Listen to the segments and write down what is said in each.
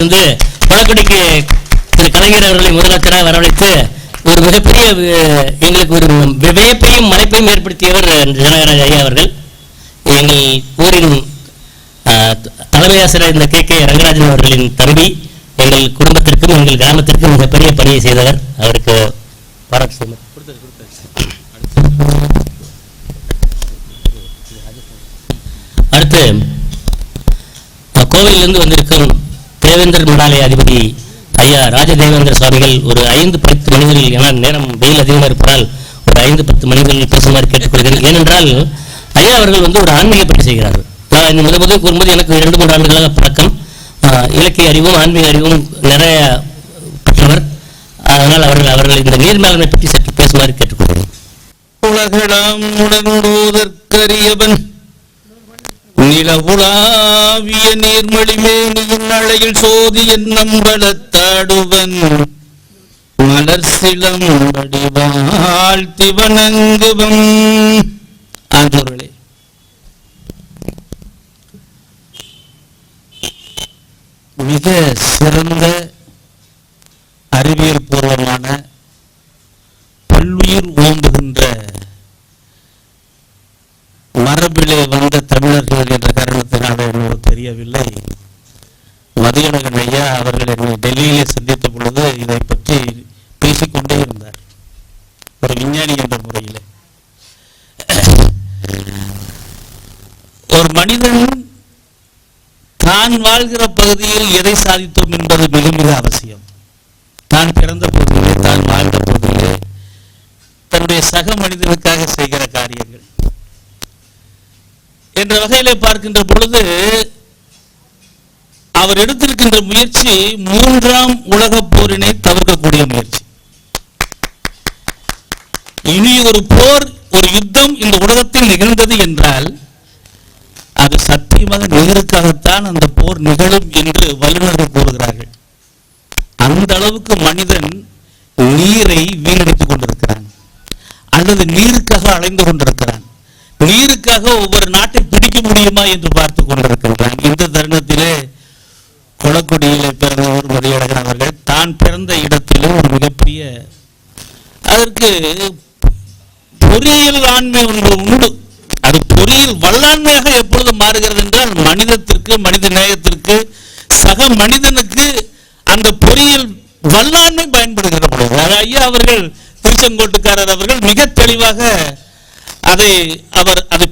வந்து பழக்குடிக்கு திரு கலைஞர் அவர்களை முதலமைச்சராக வரவழைத்து ஒரு மிகப்பெரிய எங்களுக்கு ஒரு வியப்பையும் மலைப்பையும் ஏற்படுத்தியவர் ஜனகராஜ் ஐயா அவர்கள். எங்கள் ஊரின் தலைமை ஆசிரியர் இந்த கே ரங்கராஜன் அவர்களின் தம்பி. எங்கள் குடும்பத்திற்கும் எங்கள் கிராமத்திற்கும் மிகப்பெரிய பணியை செய்தவர். அவருக்கு பாராட்டு. அடுத்து கோவிலிருந்து வந்திருக்கும் தேவேந்திர மடாலய அதிபதி ஐயா ராஜதேவேந்திர சுவாமிகள் ஒரு 5-10 மணிகளில், ஏன்னா நேரம் வெயில் அதிகமாக இருப்பதால் ஒரு 5-10 மணிகளில் பேசுமாறு கேட்டுக்கொள்கிறேன். ஏனென்றால் ஐயா அவர்கள் வந்து ஒரு ஆன்மீக பணி செய்கிறார்கள். நான் இந்த முதல் கூறும்போது எனக்கு 2-3 ஆண்டுகளாக பழக்கம், இலக்கிய அறிவும் ஆன்மீக அறிவும் நிறைய பெற்றவர். அதனால் அவர்கள் இந்த நீர் மேலாண்மை பற்றி சற்று பேசுமாறு கேட்டுக்கொள்கிறேன். உலகெல்லாம் உணர்ந்தோதற்கரியவன் நிலவுலாவிய நீர்மொழிமேனியின் அழையில் சோதி என்னும் வளத்தாடுவன் மலர் சிலம்படி வாழ்த்தி வணங்குவன். ஆண்டவர்களே, மிக சிறந்த அறிவியல் பூர்வமான பல்லுயிர் ஓம்புகின்ற மரபிலே வந்த தமிழர்கள் என்ற காரணத்தினால எனக்கு தெரியவில்லை. மதியழகன் ஐயா அவர்கள் என்னை டெல்லியிலே சந்தித்த பொழுது இதை பற்றி பேசிக்கொண்டே இருந்தார், ஒரு விஞ்ஞானி என்ற முறையில். ஒரு மனிதன் தான் வாழ்கிற பகுதியில் எதை சாதித்தோம் என்பது மிக மிக அவசியம். தான் பிறந்த பகுதியிலே, தான் வாழ்ந்த பகுதியிலே தன்னுடைய சக மனிதனுக்காக செய்கிற காரியங்கள் என்ற வகையிலே பார்க்கின்ற பொழுது அவர் எடுத்திருக்கின்ற முயற்சி 3ஆம் உலகப் போரினை தவிர்க்கக்கூடிய முயற்சி. இனி ஒரு போர், ஒரு யுத்தம் இந்த உலகத்தில் நிகழ்ந்தது என்றால் அது சத்தியமாக நீருக்காகத்தான் அந்த போர் நிகழும் என்று வல்லுநர்கள் கூறுகிறார்கள். அந்த அளவுக்கு மனிதன் நீரை வீணடித்துக் கொண்டிருக்கிறான், அல்லது நீருக்காக அலைந்து கொண்டிருக்கிறான். நீருக்காக ஒவ்வொரு நாட்டை பிடிக்க முடியுமா என்று பார்த்து கொண்டிருக்கின்றான். இந்த தருணத்திலே கொளக்குடியிலே பிறந்தவர் மதியழகன் அவர்கள் தான் பிறந்த இடத்திலே ஒரு மிகப்பெரிய, அதற்கு பொறியியல் ஆண்மை ஒன்று உண்டு. அது பொறியியல் வல்லாண்மையாக எப்பொழுது மாறுகிறது என்றால் மனிதத்திற்கு, மனித நேயத்திற்கு, சக மனிதனுக்கு அந்த பொறியியல் வல்லாண்மை பயன்படுகிற பொழுது. ஐயா அவர்கள், திருச்செங்கோட்டுக்காரர் அவர்கள் மிக தெளிவாக அதை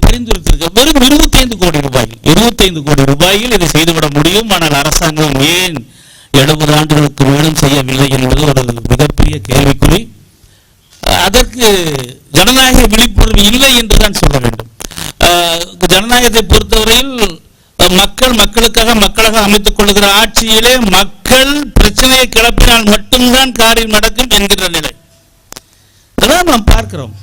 பரிந்துரைத்திருக்க. வெறும் 25 கோடி ரூபாய், 25 கோடி ரூபாயில் இதை செய்துவிட முடியும். ஆனால் அரசாங்கம் ஏன் 70 ஆண்டுகளுக்கு மேலும் செய்யவில்லை என்பது ஒரு மிகப்பெரிய கேள்விக்குறி. அதற்கு ஜனநாயக விழிப்புணர்வு இல்லை என்றுதான் சொல்ல வேண்டும். ஜனநாயகத்தை பொறுத்தவரையில் மக்களுக்காக மக்களாக அமைத்துக் கொள்கிற ஆட்சியிலே மக்கள் பிரச்சனையை கிளப்பினால் மட்டும்தான் காரியம் நடக்கும் என்கிற நிலை. அதான் நாம் பார்க்கிறோம்.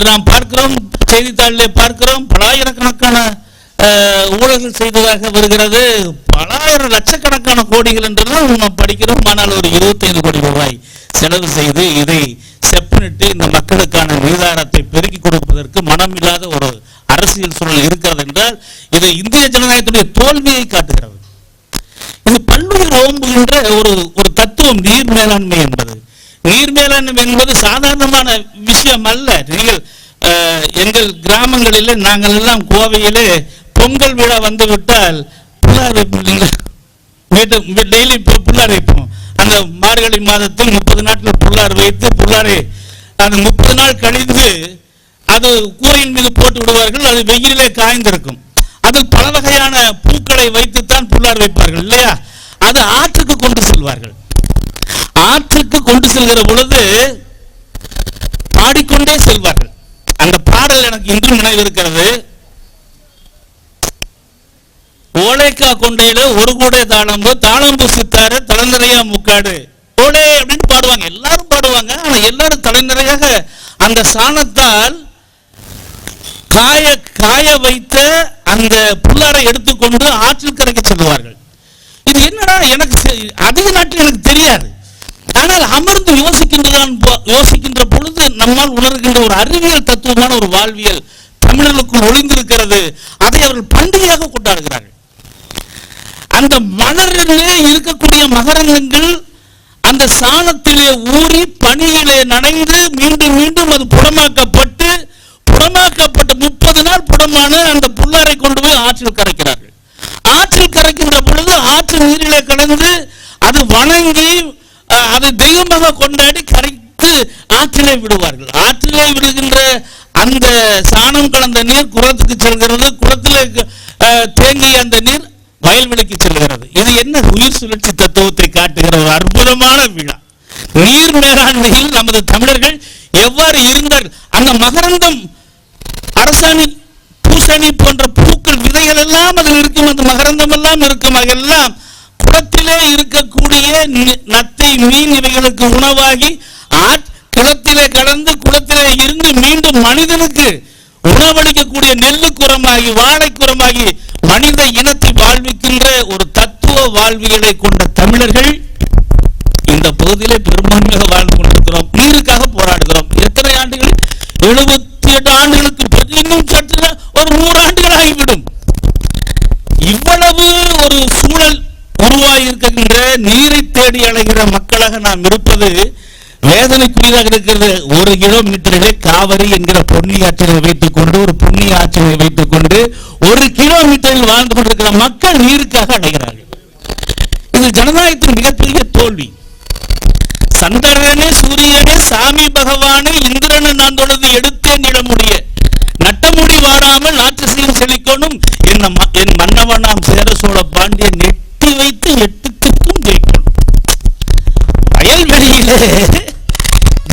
நாம் பார்க்கிறோம், செய்தித்தாளிலே பார்க்கிறோம், பலாயிரக்கணக்கான ஊழல்கள் செய்ததாக வருகிறது. பலாயிரம் லட்சக்கணக்கான கோடிகள் என்றெல்லாம் நாம் படிக்கிறோம். ஆனால் ஒரு 25 கோடி ரூபாய் செலவு செய்து இதை செப்பனிட்டு இந்த மக்களுக்கான நீதாரத்தை பெருக்கி கொடுப்பதற்கு மனமில்லாத ஒரு அரசியல் சூழல் இருக்கிறது என்றால் இது இந்திய ஜனநாயகத்துடைய தோல்வியை காட்டுகிறது. இது பல்லுயிர் ஓம்புகின்ற ஒரு தத்துவம் நீர் மேலாண்மை என்பது. நீர் மேலாண்மை என்பது சாதாரணமான விஷயம் அல்ல. நீங்கள் எங்கள் கிராமங்களிலே, நாங்கள் எல்லாம் கோவையிலே பொங்கல் விழா வந்து விட்டால் புல்லார் டெய்லி புல்லார் வைப்போம். அந்த மார்கழி மாதத்தில் 30 நாட்கள் புல்லார் வைத்து புல்லாரை அந்த 30 நாள் கழிந்து அது கூரையின் மீது போட்டு விடுவார்கள். அது வெயிலே காய்ந்திருக்கும். அதில் பல வகையான பூக்களை வைத்துத்தான் புல்லார் வைப்பார்கள் இல்லையா? அது ஆற்றுக்கு கொண்டு செல்வார்கள். ஆற்றுக்கு கொண்டு செல்கிற பொழுது பாடிக்கொண்டே செல்வார்கள். அந்த பாடல் எனக்கு இன்றும் நினைவு இருக்கிறது. ஓலைக்கா கொண்டையில ஒரு கூடை தாளம்பு, தாளம்பு சித்தாரு, தலைநிறையா முக்காடு, ஓலே அப்படின்னு பாடுவாங்க. எல்லாரும் பாடுவாங்க. ஆனா எல்லாரும் தலைநிறையாக அந்த சாணத்தால் காய வைத்த அந்த புல்லாரை எடுத்துக்கொண்டு ஆற்றில் கரைக்க செல்வார்கள். இது என்னடா, எனக்கு அதிக நாட்டில் எனக்கு தெரியாது. ஆனால் அமர்ந்து யோசிக்கின்ற பொழுது நம்மால் உணர்கின்ற ஒரு அறிவியல் தத்துவமான ஒரு வாழ்வியல் தமிழர்களுக்குள் ஒளிந்திருக்கிறது. அதை அவர்கள் பண்டிகையாக கொண்டாடுகிறார்கள். அந்த மலரிலே இருக்கக்கூடிய மகரந்தங்கள் அந்த சாணத்திலே ஊறி பனியிலே நனைந்து மீண்டும் மீண்டும் அது புடமாக்கப்பட்டு 30 நாள் புடமான அந்த புல்லாரை கொண்டு போய் ஆற்றில் கரைக்கிறார்கள். ஆற்றில் கரைக்கின்ற பொழுது ஆற்று நீரிலே கலந்து அது வணங்கி அதை தெய்வமாக கொண்டாடி கரைத்து ஆற்றிலே விடுவார்கள். ஆற்றிலே விடுகின்ற அந்த சாணம் கலந்த நீர் குளத்துக்கு செல்கிறது, குளத்திலே தேங்கிய அந்த நீர் வயல்வெளிக்கு செல்கிறது. இது என்ன உயிர் சுழற்சி தத்துவத்தை காட்டுகிற ஒரு அற்புதமான விழா. நீர் மேலாண்மையில் நமது தமிழர்கள் எவ்வாறு இருந்தார்கள். அந்த மகரந்தம், அரசாணி, பூசணி போன்ற பூக்கள் விதைகள் எல்லாம் அதில் இருக்கும். அந்த மகரந்தம் எல்லாம் இருக்கும். அதெல்லாம் குளத்திலே இருக்கக்கூடிய நத்தை, மீன் இவைகளுக்கு உணவாகி குளத்திலே கலந்து குளத்திலே இருந்து மீண்டும் மனிதனுக்கு உணவளிக்கக்கூடிய நெல்லுக்குரமாகி வாழைக்குரமாகி மனித இனத்தை வாழ்விக்கின்ற ஒரு தத்துவ வாழ்வியலை கொண்ட தமிழர்கள் இந்த பகுதியிலே பெரும்பான்மையாக வாழ்ந்து கொண்டிருக்கிறோம். நீருக்காக போராடுகிறோம். எத்தனை ஆண்டுகள்? 78 ஆண்டுகளுக்கு இன்னும் சற்று ஒரு 100 ஆண்டுகள் ஆகிவிடும். இவ்வளவு ஒரு சூழல் உருவாகி இருக்கின்ற நீரை தேடி அலைகிற மக்களாக நாம் இருப்பது வேதனைக்குரியதாக இருக்கிறது. 1 கிலோமீட்டரிலே காவிரி என்கிற புண்ணிய ஆற்றினை வைத்துக் கொண்டு, ஒரு புண்ணிய ஆற்றினை வைத்துக் கொண்டு 1 கிலோமீட்டரில் வாழ்ந்து கொண்டிருக்கிற மக்கள் நீருக்காக அடைகிறார்கள். இது ஜனநாயகத்தின் மிகப்பெரிய தோல்வி. சந்திரனே, சூரியனே, சாமி பகவானே, இந்திரனை நான் தொழுது எடுத்தேன் இடமுடிய நட்டமுடி வாடாமல் நாட்டு செய்யும் செழிக்கணும் என் மன்னவனாம் சேர சோழ பாண்டிய நெட்டி வைத்து 8 திக்கும் ஜெயிக்கணும். வயல்வெளியிலே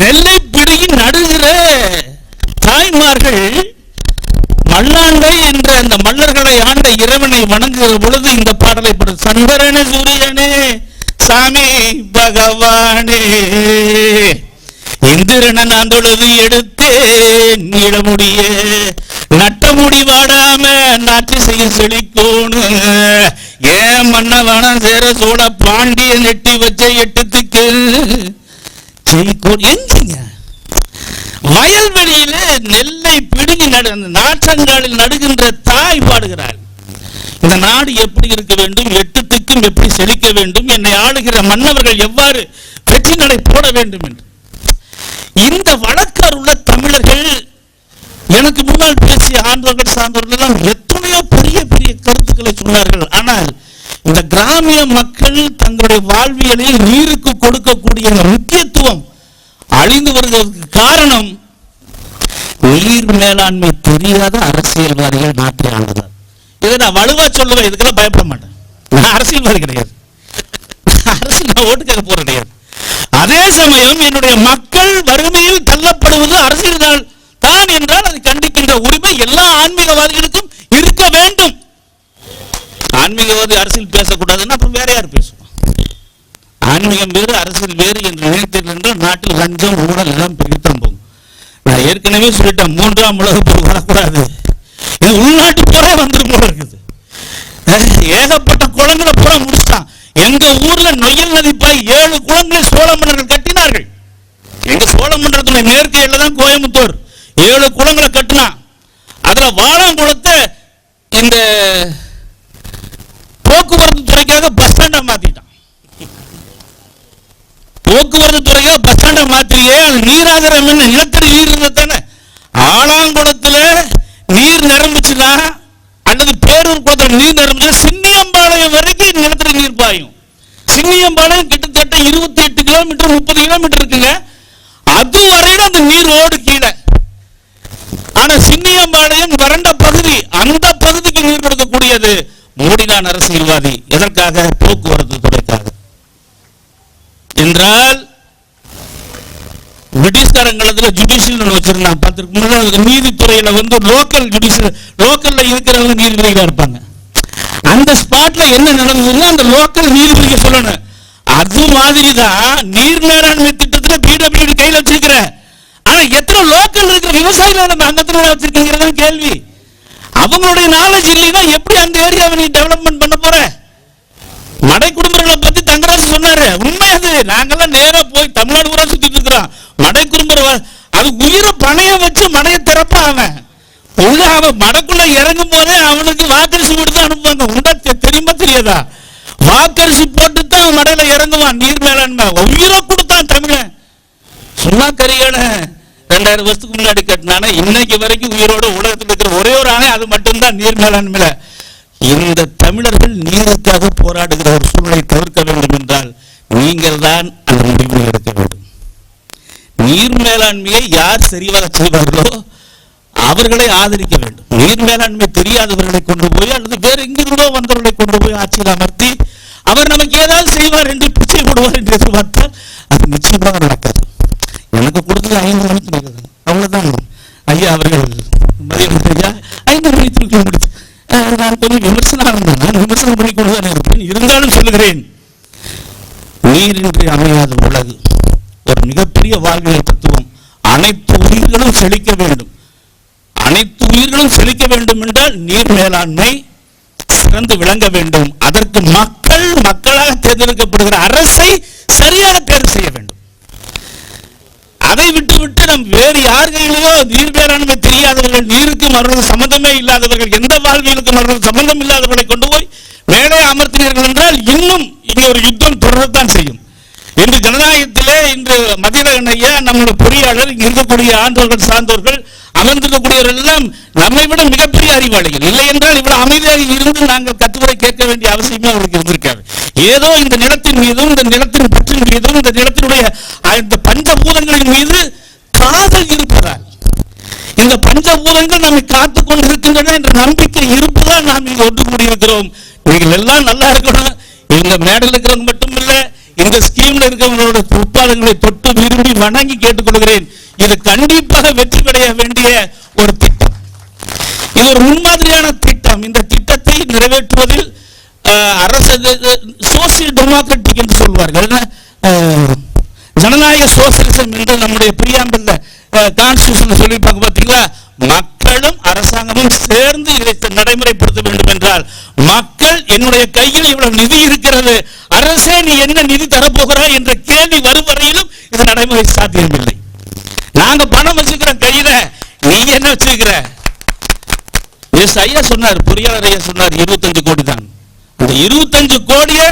நெல்லை பிடுங்கி நடுகிற தாய்மார்கள் மல்லாண்டை என்ற அந்த மல்லர்களை ஆண்ட இறைவனை வணங்குகிற பொழுது இந்த பாடலை பாடு. சந்திரனே, சூரியனே, சாமி பகவானே, இந்திரனை நான் தொழுது எடுத்தேன் இடமுடிய நட்டமுடி வாடாம நாட்டு செய்ய செழிக்கோணு ஏன் மன்னவன சேர சோழ பாண்டிய நெட்டி வச்ச 8 திக்கு எங்க வயல்வெளியில நெல்லை பிடுங்கி நாற்றங்காலில் நடுகின்ற தாய் பாடுகிறாள். இந்த நாடு எப்படி இருக்க வேண்டும், 8 திக்கும் எப்படி செழிக்க வேண்டும், என்னை ஆளுகிற மன்னவர்கள் எவ்வாறு வெற்றி நடை போட வேண்டும் என்று. இந்த வழக்கார் உள்ள தமிழர்கள் எனக்கு முன்னால் பேசிய ஆண்டவர்கள் சார்ந்தவர்கள் எல்லாம் எத்தனையோ பெரிய பெரிய கருத்துக்களை சொன்னார்கள். ஆனால் இந்த கிராமிய மக்கள் தங்களுடைய வாழ்வியலில் நீருக்கு கொடுக்கக்கூடிய முக்கியத்துவம் அழிந்து வருவதற்கு காரணம் நீர் மேலாண்மை தெரியாத அரசியல்வாதிகள் நாட்டை ஆண்டுதான். இதை நான் வலுவா சொல்லுவேன், இதுக்கெல்லாம் பயப்பட மாட்டேன். நான் அரசியல்வாதி கிடையாது, அரசியல் ஓட்டுக்காக போற கிடையாது. அதே சமயம் என்னுடைய மக்கள் வறுமையில் தள்ளப்படுவது அரசியல் தான் என்றால் அதை கண்டிக்கின்ற உரிமை எல்லா ஆன்மீகவாதிகளுக்கும் இருக்க வேண்டும். ஆன்மீகவாதி அரசியல் பேசக்கூடாதுன்னா அப்புறம் வேற யார் பேசுவான்? ஆன்மீகம் வேறு அரசியல் வேறு என்று நினைத்தீர்கள் என்றால் நாட்டில் லஞ்சம், ஊழல் எல்லாம் பெருகித்தான் போகும். நான் ஏற்கனவே சொல்லிட்டேன், 3ஆம் உலகப் போர் வரக்கூடாது. இது உள்நாட்டு போரே வந்துடும் போல இருக்குது. ஏகப்பட்ட குளங்களை பூரா முடிச்சிட்டான். எங்க ஊர்ல நொய்யல் நதி பாய் 7 குளங்களை சோழ மன்னர்கள் கட்டினார்கள். எங்க சோழ மன்றத்துடைய மேற்கையில தான் கோயம்புத்தூர் 7 குளங்களை கட்டினான். அதுல வாழாங்குளத்தை இந்த போக்குவரத்து துறைக்காக பஸ் ஸ்டாண்டா மாத்திட்டான். போக்குவரத்து துறைக்காக பஸ் ஸ்டாண்டா மாத்திரியே அது நீராதாரம் என்ன? நிலத்தடி நீர் இருந்ததானே. ஆலாங்குளத்துல நீர் நிரம்பிச்சுன்னா அல்லது பேரூர் குளத்துல நீர் நிரம்பிச்சுன்னா சின்னியம்பாளையம் வரைக்கும் நிலத்தடி நீர் பாயும். சின்னியம்பாளையம் கிட்டத்தட்ட 28 கிலோமீட்டர் 30 கிலோமீட்டர் இருக்குங்க. அது வரையில அந்த நீர் ஓடு கீழே. ஆனா சின்னியம்பாளையம் வறண்ட பகுதி, அந்த பகுதிக்கு நீர் கொடுக்கக்கூடியது மோடிதான் அரசியல்வாதி. எதற்காக? போக்குவரத்து துறைக்காக. என்றால் பிரிட்டிஷ்காரங்களத்துல ஜுடிஷியல் வச்சிருந்தாங்க. 10 நீதித்துறையில லோக்கல் ஜுடிஷியல், லோக்கல்ல இருக்கிறவங்க நீதிபதிகளா இருப்பாங்க. அந்த ஸ்பாட்ல என்ன நடந்ததுன்னா அந்த லோக்கல் நீதிபதிக்கு சொல்லணும். அது மாதிரிதான் நீர் மேலாண்மை திட்டத்துல பிடபிள்யூடி கையில வச்சிருக்கிற. ஆனா எத்தனை லோக்கல் இருக்கிற விவசாயிகள் அந்த அங்கத்துல வச்சிருக்கீங்க கேள்வி. அவங்களுடைய நாலேஜ் இல்லைன்னா எப்படி அந்த ஏரியாவை நீ டெவலப்மெண்ட் பண்ண போற? மடை குடும்பங்களை பத்தி தங்கராஜ் சொன்னாரு. உண்மை அது. நாங்கெல்லாம் நேரா போய் தமிழ்நாடு பூரா சுத்திட்டு இருக்கிறோம். மடை குடும்பம் அது உயிரை பணைய வச்சு மடையை திறப்பா அவன் உள்ள. அவன் மடைக்குள்ள இறங்கும் போதே அவனுக்கு வாக்கரிசி கொடுத்து அனுப்புவாங்க. உண்டா தெரியுமா தெரியாதா? வாக்கரிசி போட்டு தான் மடையில இறங்குவான். நீர் மேலாண்மை உயிரை கொடுத்தான் தமிழன். சும்மா கரியான 2000 வருஷத்துக்கு முன்னாடி கட்டினானே இன்னைக்கு வரைக்கும் உயிரோட உலகத்தில் இருக்கிற ஒரே ஒரு ஆணை அது மட்டும்தான் நீர் மேலாண்மையில. இந்த தமிழர்கள் நீருக்காக போராடுகிற ஒரு சூழலை தவிர்க்க வேண்டும் என்றால் நீங்கள் தான் அந்த முடிவை எடுக்க வேண்டும். நீர் மேலாண்மையை யார் சரிவர செய்வார்களோ அவர்களை ஆதரிக்க வேண்டும். நீர் மேலாண்மை தெரியாதவர்களை கொண்டு போய் அல்லது வேறு எங்கிருந்தோ வந்தவர்களை கொண்டு போய் ஆட்சியில் அமர்த்தி அவர் நமக்கு ஏதாவது செய்வார் என்று பிச்சை போடுவார் என்று எதிர்பார்த்தால் அது நிச்சயமாக நடக்காது. எனக்கு கொடுத்தது 5 மணிக்கு நடக்குது, அவ்வளவுதான். ஐயா அவர்கள் மதியம் ஐயா 5 மணிக்கு முடிச்சு நான் கொஞ்சம் விமர்சனம் பண்ணி கொண்டுதான் இருப்பேன். இருந்தாலும் சொல்லுகிறேன், நீரின்றி அமையாத உலகு ஒரு மிகப்பெரிய வாழ்வியல் தத்துவம். அனைத்து உயிர்களும் செழிக்க வேண்டும். அனைத்து உயிர்களும் செழிக்க வேண்டும் என்றால் நீர் மேலாண்மை சிறந்து விளங்க வேண்டும். அதற்கு மக்களாக தேர்ந்தெடுக்கப்படுகிற அரசை சரியாக தேர்வு செய்ய வேண்டும். அதை விட்டு நம் வேறு யார் கையிலேயோ நீர் மேலாண்மை தெரியாதவர்கள், நீருக்கும் அவர்கள் சம்பந்தமே இல்லாதவர்கள், எந்த வாழ்வியலுக்கும் அவர்கள் சம்பந்தம் இல்லாதவர்களை கொண்டு போய் மேலே அமர்த்தினீர்கள் என்றால் இன்னும் இங்கே ஒரு யுத்தம் தொடரத்தான் செய்யும். இன்று ஜனநாயகத்திலே இன்று மதியழகன் ஐயா நம்முடைய பொறியாளர், இங்க இருக்கக்கூடிய ஆண்டோர்கள் சார்ந்தோர்கள் அமர்ந்திருக்கக்கூடியவர்கள் எல்லாம் நம்மை விட மிகப்பெரிய அறிவாளிகள். இல்லை என்றால் இவ்வளவு அமைதியாக இருந்து நாங்கள் கட்டுரை கேட்க வேண்டிய அவசியமே அவருக்கு இருந்திருக்காது. ஏதோ இந்த நிலத்தின் மீதும் இந்த நிலத்தின் பற்றின் மீதும் இந்த நிலத்தினுடைய இந்த பஞ்சபூதங்களின் மீது காதல் இருப்பதால், இந்த பஞ்சபூதங்கள் நம்மை காத்துக் கொண்டிருக்கின்றன என்ற நம்பிக்கை இருப்பதால் நாம் இங்கு ஒன்று கூடியிருக்கிறோம். நீங்கள் எல்லாம் நல்லா இருக்கணும். இவங்க மேடையில் இருக்கிறவங்க மட்டும் இல்ல, இந்த ஸ்கீம்ல இருக்கிறவங்களோட உட்பாதங்களை தொட்டு விரும்பி வணங்கி கேட்டுக்கொள்கிறேன். இது கண்டிப்பாக வெற்றி பெற வேண்டிய ஒரு திட்டம். இது ஒரு முன்மாதிரியான திட்டம். இந்த திட்டத்தை நிறைவேற்றுவதில் அரசு சோசியல் டெமோக்ராட்டிக் என்று சொல்வார்கள், ஜனநாயக சோசியலிசம் என்று நம்முடைய பிரியாம்பிள் கான்ஸ்டிடியூஷன் சொல்லியிருப்பாங்க பார்த்தீங்களா. மக்களும் அரசாங்கமும் சேர்ந்து இதை நடைமுறைப்படுத்த வேண்டும் என்றால், மக்கள் என்னுடைய கையில் இவ்வளவு நிதி இருக்கிறது, அரசே நீ என்ன நிதி தரப்போகிறாய் என்ற கேள்வி வரும் வரையிலும் இது நடைமுறை சாத்தியமில்லை. நாங்க பணம் வச்சுக்கிறோம் கையில, நீ என்ன வச்சிருக்கிற? ஐயா சொன்னார், பொறியாளர் ஐயா சொன்னார் 25 கோடி தான். அந்த 25 கோடியை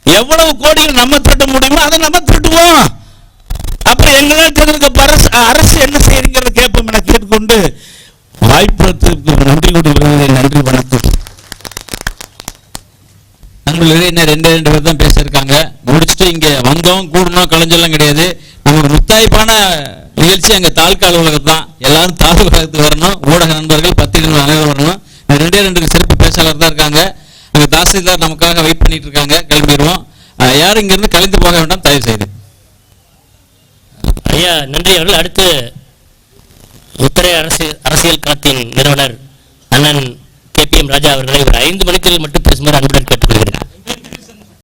எவ்வளவு கோடிகள் நம்ம திரட்ட முடியுமோ அதை நம்ம திரட்டுவோம். அப்புறம் எங்களால் அரசு என்ன செய்யுங்கிறத கேட்போம் என கேட்டுக்கொண்டு வாய்ப்பு நன்றி கூடி வருவதை நன்றி, வணக்கம். நண்பர்களே, இன்னும் 2 பேர் தான் பேசியிருக்காங்க. முடிச்சுட்டு இங்க வந்தோம் கூடணும் கலைஞ்செல்லாம் கிடையாது. நம்ம ஒரு முத்தாய்ப்பான நிகழ்ச்சி அங்க தாலுகா அலுவலகம் தான். எல்லாரும் தாலுகாவுக்கு வரணும். ஊடக நண்பர்கள், பத்திரிகை அனைவரும் வரணும். 2 சிறப்பு பேச்சாளர் தான் இருக்காங்க. அங்க தாசில்தார் நமக்காக வெயிட் பண்ணிட்டு இருக்காங்க. கிளம்பிடுவோம். யாரும் இங்க இருந்து கலைந்து போக வேண்டாம் தயவு செய்து. ஐயா நன்றி அவர்கள். அடுத்து உத்தரை அரசியல் களத்தின் நிறுவனர் அண்ணன் KPM ராஜா அவர்களை ஒரு 5 மணிக்கு மட்டும் பேசுமாறு அன்புடன் கேட்டுக்கொள்கிறேன்.